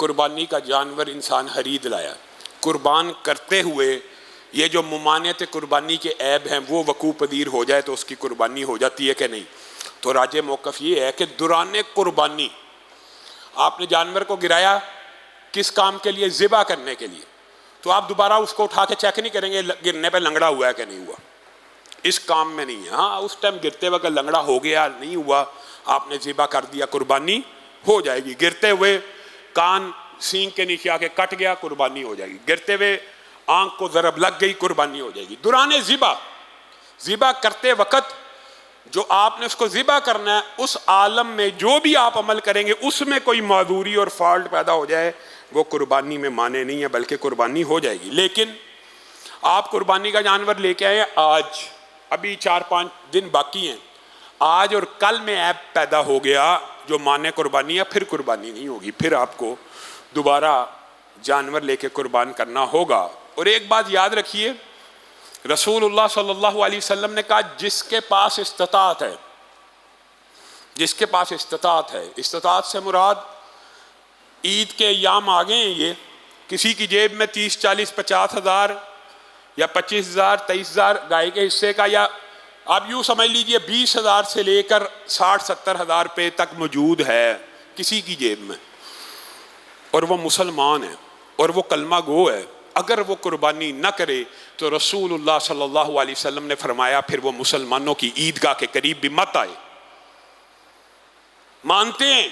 قربانی کا جانور انسان خرید لایا، قربان کرتے ہوئے یہ جو ممانعت قربانی کے عیب ہیں وہ وقوع پذیر ہو جائے تو اس کی قربانی ہو جاتی ہے کہ نہیں؟ تو راجح موقف یہ ہے کہ دوران قربانی آپ نے جانور کو گرایا کس کام کے لیے؟ ذبح کرنے کے لیے، تو آپ دوبارہ اس کو اٹھا کے چیک نہیں کریں گے گرنے پہ لنگڑا ہوا ہے کہ نہیں ہوا، اس کام میں نہیں ہے۔ ہاں اس ٹائم گرتے وقت لنگڑا ہو گیا نہیں ہوا، آپ نے ذبح کر دیا، قربانی ہو جائے گی۔ گرتے ہوئے کان سینگ کے نیچے آ کے کٹ گیا، قربانی ہو جائے گی۔ گرتے ہوئے آنکھ کو ضرب لگ گئی، قربانی ہو جائے گی۔ دوران ذبح کرتے وقت جو آپ نے اس کو ذبح کرنا ہے، اس عالم میں جو بھی آپ عمل کریں گے اس میں کوئی معذوری اور فالٹ پیدا ہو جائے وہ قربانی میں مانے نہیں ہے، بلکہ قربانی ہو جائے گی۔ لیکن آپ قربانی کا جانور لے کے آئے آج، ابھی 4-5 دن باقی ہیں، آج اور کل میں عیب پیدا ہو گیا جو مانے قربانی ہے، پھر قربانی نہیں ہوگی، پھر آپ کو دوبارہ جانور لے کے قربان کرنا ہوگا۔ اور ایک بات یاد رکھیے، رسول اللہ صلی اللہ علیہ وسلم نے کہا جس کے پاس استطاعت ہے، جس کے پاس استطاعت ہے، استطاعت سے مراد عید کے ایام آگئے ہیں، یہ کسی کی جیب میں 30, 40, 50 ہزار یا 25,000, 23,000 گائے کے حصے کا، یا آپ یوں سمجھ لیجئے 20,000 سے لے کر 60-70 ہزار روپے تک موجود ہے کسی کی جیب میں، اور وہ مسلمان ہے اور وہ کلمہ گو ہے، اگر وہ قربانی نہ کرے تو رسول اللہ صلی اللہ علیہ وسلم نے فرمایا پھر وہ مسلمانوں کی عیدگاہ کے قریب بھی مت آئے۔ مانتے ہیں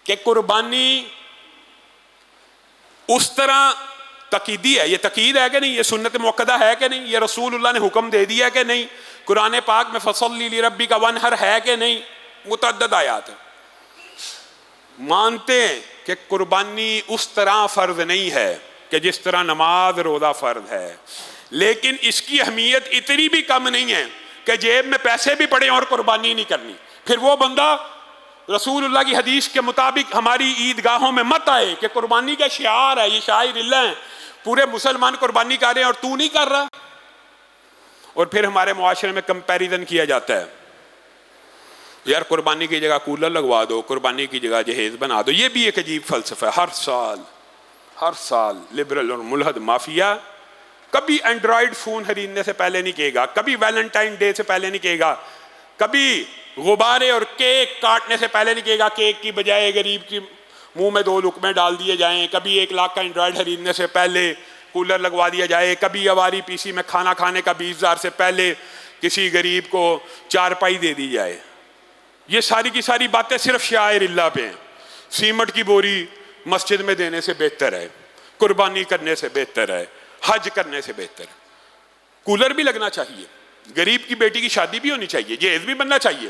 کہ قربانی اس طرح تقیدی ہے، یہ تقید ہے کہ نہیں؟ یہ سنت موقدہ ہے کہ نہیں؟ یہ رسول اللہ نے حکم دے دیا کہ نہیں؟ قرآن پاک میں فصلی لربک وانحر ہے کہ نہیں؟ متعدد آیات ہیں۔ مانتے ہیں کہ قربانی اس طرح فرض نہیں ہے کہ جس طرح نماز روزہ فرض ہے، لیکن اس کی اہمیت اتنی بھی کم نہیں ہے کہ جیب میں پیسے بھی پڑے اور قربانی نہیں کرنی۔ پھر وہ بندہ رسول اللہ کی حدیث کے مطابق ہماری عیدگاہوں میں مت آئے کہ قربانی کا شعار ہے، یہ شاعر اللہ ہیں، پورے مسلمان قربانی کر رہے ہیں اور تو نہیں کر رہا۔ اور پھر ہمارے معاشرے میں کمپیریزن کیا جاتا ہے، یار قربانی کی جگہ کولر لگوا دو، قربانی کی جگہ جہیز بنا دو۔ یہ بھی ایک عجیب فلسفہ ہے۔ ہر سال لبرل اور ملحد مافیا کبھی اینڈرائیڈ فون خریدنے سے پہلے نہیں کہے گا، کبھی ویلنٹائن ڈے سے پہلے نہیں کہے گا، کبھی غبارے اور کیک کاٹنے سے پہلے نہیں کہے گا کیک کی بجائے غریب کی منہ میں 2 لقمے ڈال دیے جائیں، کبھی 1 لاکھ کا اینڈرائیڈ خریدنے سے پہلے کولر لگوا دیا جائے، کبھی اواری پی سی میں کھانا کھانے کا 20,000 سے پہلے کسی غریب کو 4 پائی دے دی جائے۔ یہ ساری کی ساری باتیں صرف شعائر اللہ پہ ہیں۔ سیمنٹ کی بوری مسجد میں دینے سے بہتر ہے، قربانی کرنے سے بہتر ہے، حج کرنے سے بہتر ہے۔ کولر بھی لگنا چاہیے، غریب کی بیٹی کی شادی بھی ہونی چاہیے، جہیز بھی بننا چاہیے،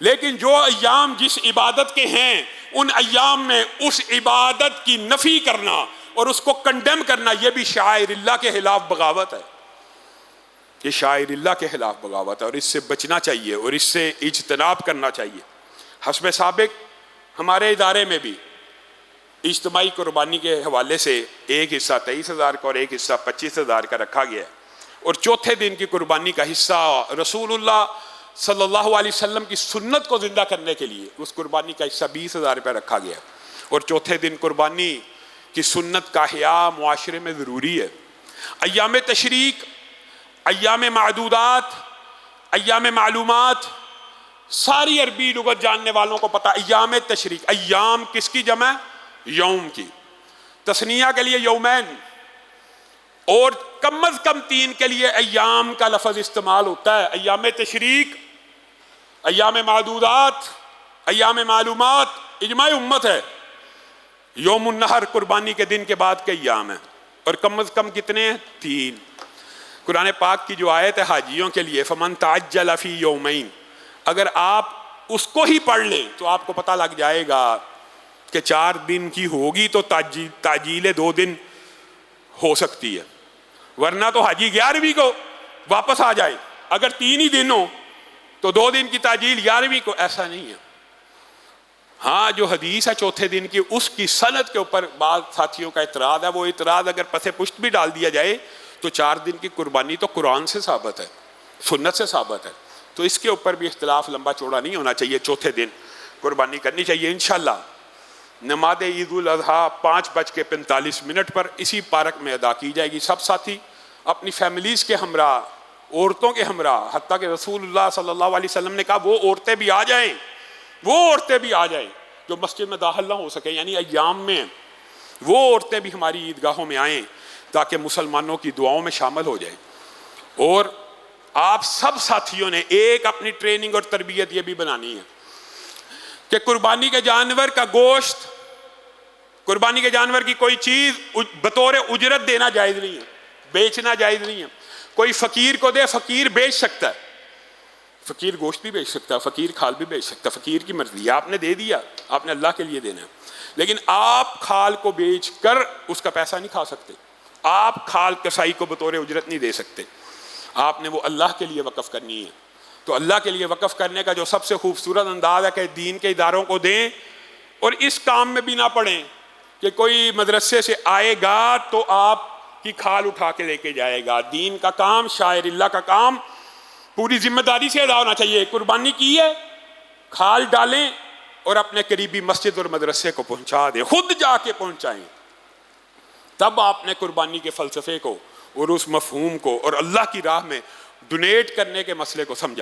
لیکن جو ایام جس عبادت کے ہیں ان ایام میں اس عبادت کی نفی کرنا اور اس کو کنڈیم کرنا یہ بھی شعائر اللہ کے خلاف بغاوت ہے۔ یہ شاعر اللہ کے خلاف بغاوت ہے اور اس سے بچنا چاہیے اور اس سے اجتناب کرنا چاہیے۔ حسب سابق ہمارے ادارے میں بھی اجتماعی قربانی کے حوالے سے ایک حصہ 23,000 کا اور ایک حصہ 25,000 کا رکھا گیا ہے، اور چوتھے دن کی قربانی کا حصہ رسول اللہ صلی اللہ علیہ وسلم کی سنت کو زندہ کرنے کے لیے اس قربانی کا حصہ 20,000 روپے رکھا گیا ہے، اور چوتھے دن قربانی کی سنت کا احیاء معاشرے میں ضروری ہے۔ ایام تشریق، ایام معدودات، ایام معلومات، ساری عربی لغت جاننے والوں کو پتہ، ایام تشریق، ایام کس کی جمع؟ یوم کی، تثنیہ کے لیے یومین، اور کم از کم 3 کے لیے ایام کا لفظ استعمال ہوتا ہے۔ ایام تشریق، ایام معدودات، ایام معلومات، اجماع امت ہے۔ یوم النحر قربانی کے دن کے بعد کے ایام ہیں، اور کم از کم کتنے ہیں؟ 3۔ قرآن پاک کی جو آیت ہے حاجیوں کے لیے، فمن تعجل فی یومین، اگر آپ اس کو ہی پڑھ لیں تو آپ کو پتہ لگ جائے گا کہ 4 دن کی ہوگی تو تعجیل 2 دن ہو سکتی ہے، ورنہ تو حاجی 11ویں کو واپس آ جائے۔ اگر 3 ہی دن ہو تو 2 دن کی تعجیل 11ویں کو، ایسا نہیں ہے۔ ہاں جو حدیث ہے چوتھے دن کی، اس کی سند کے اوپر بعض ساتھیوں کا اعتراض ہے، وہ اعتراض اگر پس پشت بھی ڈال دیا جائے تو 4 دن کی قربانی تو قرآن سے ثابت ہے، سنت سے ثابت ہے، تو اس کے اوپر بھی اختلاف لمبا چوڑا نہیں ہونا چاہیے۔ چوتھے دن قربانی کرنی چاہیے۔ انشاءاللہ نماز عید الاضحیٰ 5:45 پر اسی پارک میں ادا کی جائے گی. سب ساتھی اپنی فیملیز کے ہمراہ، عورتوں کے ہمراہ، حتیٰ کہ رسول اللہ صلی اللہ علیہ وسلم نے کہا وہ عورتیں بھی آ جائیں، وہ عورتیں بھی آ جائیں جو مسجد میں داخل نہ ہو سکیں، یعنی ایام میں وہ عورتیں بھی ہماری عیدگاہوں میں آئیں تاکہ مسلمانوں کی دعاؤں میں شامل ہو جائیں. اور آپ سب ساتھیوں نے ایک اپنی ٹریننگ اور تربیت یہ بھی بنانی ہے کہ قربانی کے جانور کا گوشت، قربانی کے جانور کی کوئی چیز بطور اجرت دینا جائز نہیں ہے، بیچنا جائز نہیں ہے. کوئی فقیر کو دے، فقیر بیچ سکتا ہے، فقیر گوشت بھی بیچ سکتا ہے، فقیر کھال بھی بیچ سکتا ہے، فقیر کی مرضی ہے. آپ نے دے دیا، آپ نے اللہ کے لیے دینا ہے، لیکن آپ کھال کو بیچ کر اس کا پیسہ نہیں کھا سکتے. آپ کھال کسائی کو بطور اجرت نہیں دے سکتے، آپ نے وہ اللہ کے لیے وقف کرنی ہے. تو اللہ کے لیے وقف کرنے کا جو سب سے خوبصورت انداز ہے کہ دین کے اداروں کو دیں، اور اس کام میں بھی نہ پڑیں کہ کوئی مدرسے سے آئے گا تو آپ کی کھال اٹھا کے لے کے جائے گا. دین کا کام، شاعر اللہ کا کام پوری ذمہ داری سے ادا ہونا چاہیے. قربانی کی ہے، کھال ڈالیں اور اپنے قریبی مسجد اور مدرسے کو پہنچا دیں، خود جا کے پہنچائیں. تب آپ نے قربانی کے فلسفے کو اور اس مفہوم کو اور اللہ کی راہ میں ڈونیٹ کرنے کے مسئلے کو سمجھا.